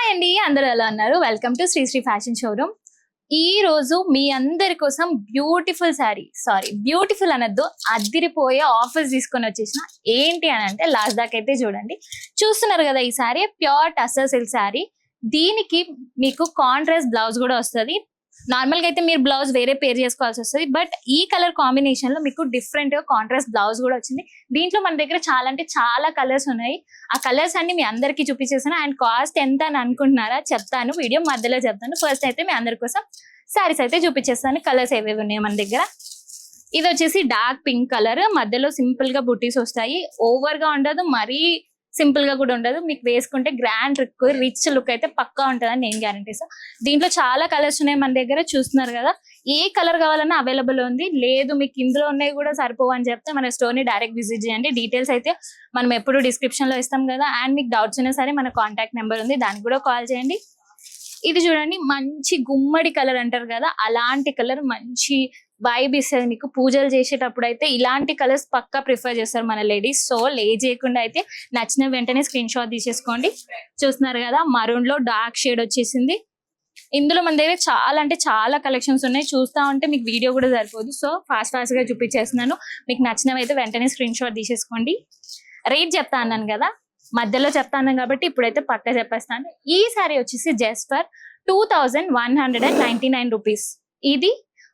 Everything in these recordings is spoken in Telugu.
హాయ్ అండి, అందరూ ఎలా ఉన్నారు? Welcome to Sri fashion showroom. ఈ రోజు మీ అందరి కోసం బ్యూటిఫుల్ అనొద్దు, అదిరిపోయే ఆఫర్స్ తీసుకొని వచ్చేసిన. ఏంటి అని అంటే లాస్ట్ దాకా అయితే చూడండి. చూస్తున్నారు కదా, ఈ sorry pure tussar silk sorry. దీనికి మీకు కాంట్రాస్ట్ బ్లౌజ్ కూడా వస్తుంది. నార్మల్ గా అయితే మీరు బ్లౌజ్ వేరే పేర్ చేసుకోవాల్సి వస్తుంది, బట్ ఈ కలర్ కాంబినేషన్ లో మీకు డిఫరెంట్ గా కాంట్రాస్ట్ బ్లౌజ్ కూడా వచ్చింది. దీంట్లో మన దగ్గర చాలా అంటే చాలా కలర్స్ ఉన్నాయి. ఆ కలర్స్ అన్ని మీ అందరికి చూపించేసాను. అండ్ కాస్ట్ ఎంత అని అనుకుంటున్నారా చెప్తాను, వీడియో మధ్యలో చెప్తాను. ఫస్ట్ అయితే మీ అందరి కోసం సారీస్ అయితే చూపించేస్తాను. కలర్స్ ఏవేవి ఉన్నాయి మన దగ్గర. ఇది వచ్చేసి డార్క్ పింక్ కలర్, మధ్యలో సింపుల్ గా బుటీస్ వస్తాయి. ఓవర్ గా ఉండదు, మరీ సింపుల్ గా కూడా ఉండదు. మీకు వేసుకుంటే గ్రాండ్ రిచ్ లుక్ అయితే పక్కా ఉంటుందని నేను గ్యారంటీ ఇస్తాను. దీంట్లో చాలా కలర్స్ ఉన్నాయి మన దగ్గర, చూస్తున్నారు కదా. ఏ కలర్ కావాలన్నా అవైలబుల్ ఉంది. లేదు మీకు ఇందులో ఉన్నాయి కూడా సరిపోవు అని చెప్తే మన స్టోర్ ని డైరెక్ట్ విజిట్ చేయండి. డీటెయిల్స్ అయితే మనం ఎప్పుడు డిస్క్రిప్షన్ లో ఇస్తాం కదా. అండ్ మీకు డౌట్స్ ఉన్నా సరే మన కాంటాక్ట్ నెంబర్ ఉంది, దానికి కూడా కాల్ చేయండి. ఇది చూడండి, మంచి గుమ్మడి కలర్ అంటారు కదా, అలాంటి కలర్ మంచి వైబ్ ఇస్తుంది మీకు. పూజలు చేసేటప్పుడు అయితే ఇలాంటి కలర్స్ పక్కా ప్రిఫర్ చేస్తారు మన లేడీస్. సో లేట్ చేయకుండా అయితే నచ్చిన వెంటనే స్క్రీన్ షాట్ తీసేసుకోండి. చూస్తున్నారు కదా, మరూన్ లో డార్క్ షేడ్ వచ్చేసింది. ఇందులో మన దగ్గర చాలా అంటే చాలా కలెక్షన్స్ ఉన్నాయి. చూస్తా ఉంటే మీకు వీడియో కూడా సరిపోదు. సో ఫాస్ట్ గా చూపించేస్తున్నాను. మీకు నచ్చినవి అయితే వెంటనే స్క్రీన్ షాట్ తీసేసుకోండి. రేట్ చెప్తా అన్నాను కదా, మధ్యలో చెప్తాను కాబట్టి ఇప్పుడైతే పక్కా చెప్పేస్తాను. ఈ సారీ వచ్చేసి జస్ట్ ఫర్ 2199 రూపీస్. ఇది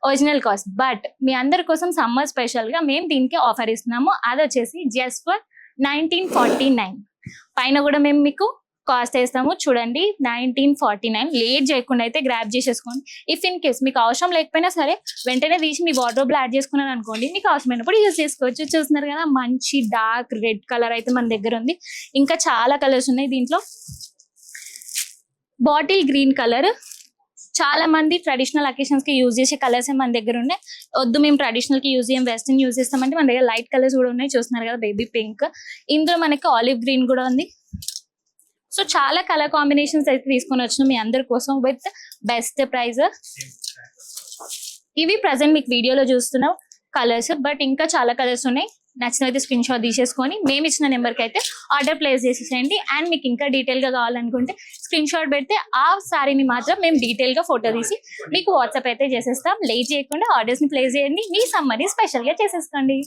ఒరిజినల్ కాస్ట్. బట్ మీ అందరి కోసం సమ్మర్ స్పెషల్ గా మేము దీనికి ఆఫర్ ఇస్తున్నాము. అది వచ్చేసి జస్ట్ ఫర్ 1949. పైన కూడా మేము మీకు కాస్ట్ వేస్తాము. చూడండి, 1949. లేట్ చేయకుండా అయితే గ్రాప్ చేసేసుకోండి. ఇఫ్ ఇన్ కేస్ మీకు అవసరం లేకపోయినా సరే వెంటనే తీసి మీ వార్డ్రోబ్ లో యాడ్ చేసుకున్నాను అనుకోండి, మీకు అవసరమైనప్పుడు యూజ్ చేసుకోవచ్చు. చూస్తున్నారు కదా, మంచి డార్క్ రెడ్ కలర్ అయితే మన దగ్గర ఉంది. ఇంకా చాలా కలర్స్ ఉన్నాయి దీంట్లో. బాటిల్ గ్రీన్ కలర్, చాలా మంది ట్రెడిషనల్ అకేషన్స్ కి యూజ్ చేసే కలర్స్ మన దగ్గర ఉన్నాయి. వద్దు మేము ట్రెడిషనల్ కి యూజ్ చేయం, వెస్టర్న్ యూజ్ చేస్తామంటే మన దగ్గర లైట్ కలర్స్ కూడా ఉన్నాయి. చూస్తున్నారు కదా, బేబీ పింక్. ఇందులో మనకి ఆలివ్ గ్రీన్ కూడా ఉంది. సో చాలా కలర్ కాంబినేషన్స్ అయితే తీసుకొని వచ్చినాం మీ అందరి కోసం విత్ బెస్ట్ ప్రైస్. ఇవి ప్రజెంట్ మీకు వీడియోలో చూస్తున్నాం కలర్స్, బట్ ఇంకా చాలా కలర్స్ ఉన్నాయి. నచ్చినైతే స్క్రీన్ షాట్ తీసేసుకొని మేము ఇచ్చిన నెంబర్కి అయితే ఆర్డర్ ప్లేస్ చేసేసేయండి. అండ్ మీకు ఇంకా డీటెయిల్ గా కావాలనుకుంటే స్క్రీన్ షాట్ పెడితే ఆ సారీని మాత్రం మేము డీటెయిల్ గా ఫోటో తీసి మీకు వాట్సాప్ అయితే చేసేస్తాం. లేట్ చేయకుండా ఆర్డర్స్ ని ప్లేస్ చేయండి. మీ సమ్మర్ని స్పెషల్ గా చేసేసుకోండి.